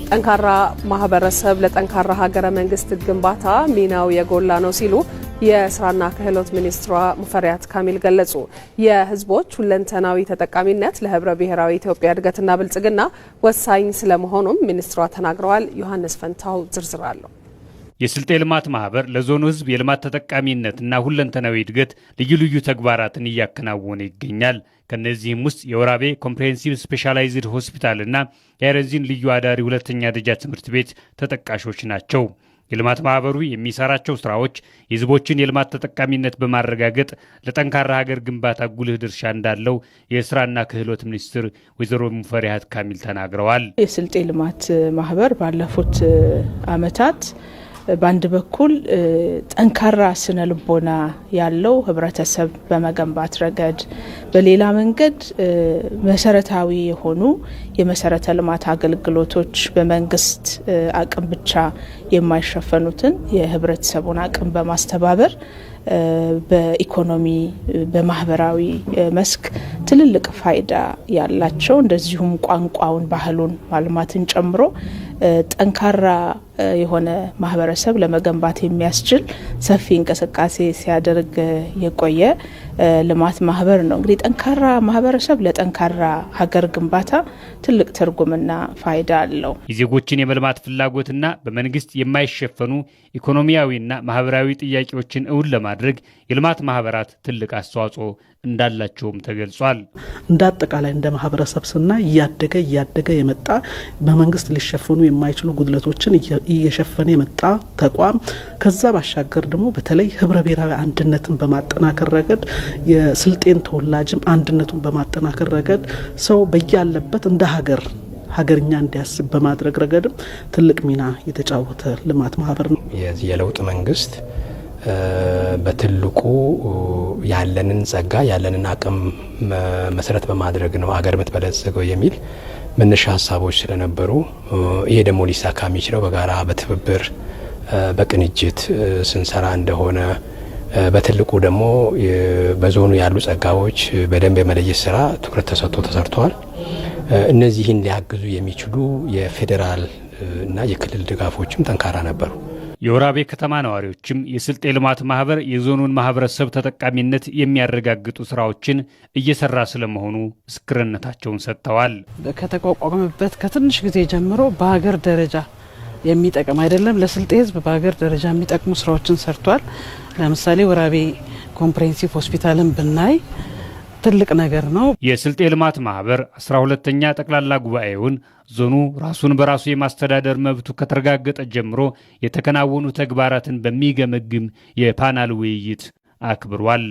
ጠንካራ ማህበረሰብ ለጠንካራ ሀገረ መንግስት ግንባታ ሚናው የጎላ ነው ሲሉ የስራና ክህሎት ሚኒስትሯ ሙፈሪያት ካሚል ገለጹ። የህዝቦች ሁለንተናዊ ተጠቃሚነት ለህብረ ብሔራዊ ኢትዮጵያ እድገትና ብልጽግና ወሳኝ ስለመሆኑም ሚኒስትሯ ተናግረዋል። ዮሐንስ ፈንታው ዝርዝር አለው። የስልጤ ልማት ማህበር ለዞኑ ህዝብ የልማት ተጠቃሚነትና ሁለንተናዊ እድገት ልዩ ልዩ ተግባራትን እያከናወነ ይገኛል። ከነዚህም ውስጥ የወራቤ ኮምፕሬሄንሲቭ ስፔሻላይዝድ ሆስፒታልና የአረዚን ልዩ አዳሪ ሁለተኛ ደረጃ ትምህርት ቤት ተጠቃሾች ናቸው። የልማት ማህበሩ የሚሰራቸው ስራዎች የህዝቦችን የልማት ተጠቃሚነት በማረጋገጥ ለጠንካራ ሀገር ግንባታ ጉልህ ድርሻ እንዳለው የስራና ክህሎት ሚኒስትር ወይዘሮ ሙፈሪያት ካሚል ተናግረዋል። የስልጤ ልማት ማህበር ባለፉት አመታት በአንድ በኩል ጠንካራ ስነ ልቦና ያለው ህብረተሰብ በመገንባት ረገድ፣ በሌላ መንገድ መሰረታዊ የሆኑ የመሰረተ ልማት አገልግሎቶች በመንግስት አቅም ብቻ የማይሸፈኑትን የህብረተሰቡን አቅም በማስተባበር በኢኮኖሚ በማህበራዊ መስክ ትልልቅ ፋይዳ ያላቸው እንደዚሁም ቋንቋውን ባህሉን ማልማትን ጨምሮ ጠንካራ የሆነ ማህበረሰብ ለመገንባት የሚያስችል ሰፊ እንቅስቃሴ ሲያደርግ የቆየ ልማት ማህበር ነው። እንግዲህ ጠንካራ ማህበረሰብ ለጠንካራ ሀገር ግንባታ ትልቅ ትርጉምና ፋይዳ አለው። የዜጎችን የመልማት ፍላጎትና በመንግስት የማይሸፈኑ ኢኮኖሚያዊና ማህበራዊ ጥያቄዎችን እውን ለማድረግ የልማት ማህበራት ትልቅ አስተዋጽኦ እንዳላቸውም ተገልጿል። እንደ አጠቃላይ እንደ ማህበረሰብ ስናይ እያደገ የመጣ በመንግስት ሊሸፈኑ የማይችሉ ጉድለቶችን እየሸፈነ የመጣ ተቋም፣ ከዛ ባሻገር ደግሞ በተለይ ህብረ ብሔራዊ አንድነትን በማጠናከር ረገድ የስልጤን ተወላጅም አንድነቱን በማጠናከር ረገድ ሰው በያለበት እንደ ሀገርኛ እንዲያስብ በማድረግ ረገድም ትልቅ ሚና የተጫወተ ልማት ማህበር ነው። የለውጥ መንግስት በትልቁ ያለንን ጸጋ ያለንን አቅም መሰረት በማድረግ ነው ሀገር የምትበለጽገው የሚል መነሻ ሀሳቦች ስለነበሩ ይሄ ደግሞ ሊሳካ የሚችለው በጋራ በትብብር በቅንጅት ስንሰራ እንደሆነ በትልቁ ደግሞ በዞኑ ያሉ ጸጋዎች በደንብ የመለየት ስራ ትኩረት ተሰጥቶ ተሰርቷል። እነዚህን ሊያግዙ የሚችሉ የፌዴራል እና የክልል ድጋፎችም ጠንካራ ነበሩ። የወራቤ ከተማ ነዋሪዎችም የስልጤ ልማት ማህበር የዞኑን ማህበረሰብ ተጠቃሚነት የሚያረጋግጡ ስራዎችን እየሰራ ስለመሆኑ ምስክርነታቸውን ሰጥተዋል። ከተቋቋመበት ከትንሽ ጊዜ ጀምሮ በሀገር ደረጃ የሚጠቅም አይደለም ለስልጤ ህዝብ በሀገር ደረጃ የሚጠቅሙ ስራዎችን ሰርቷል። ለምሳሌ ወራቤ ኮምፕሬሄንሲቭ ሆስፒታልን ብናይ ትልቅ ነገር ነው። የስልጤ ልማት ማህበር 12ኛ ጠቅላላ ጉባኤውን ዞኑ ራሱን በራሱ የማስተዳደር መብቱ ከተረጋገጠ ጀምሮ የተከናወኑ ተግባራትን በሚገመግም የፓናል ውይይት አክብሯል።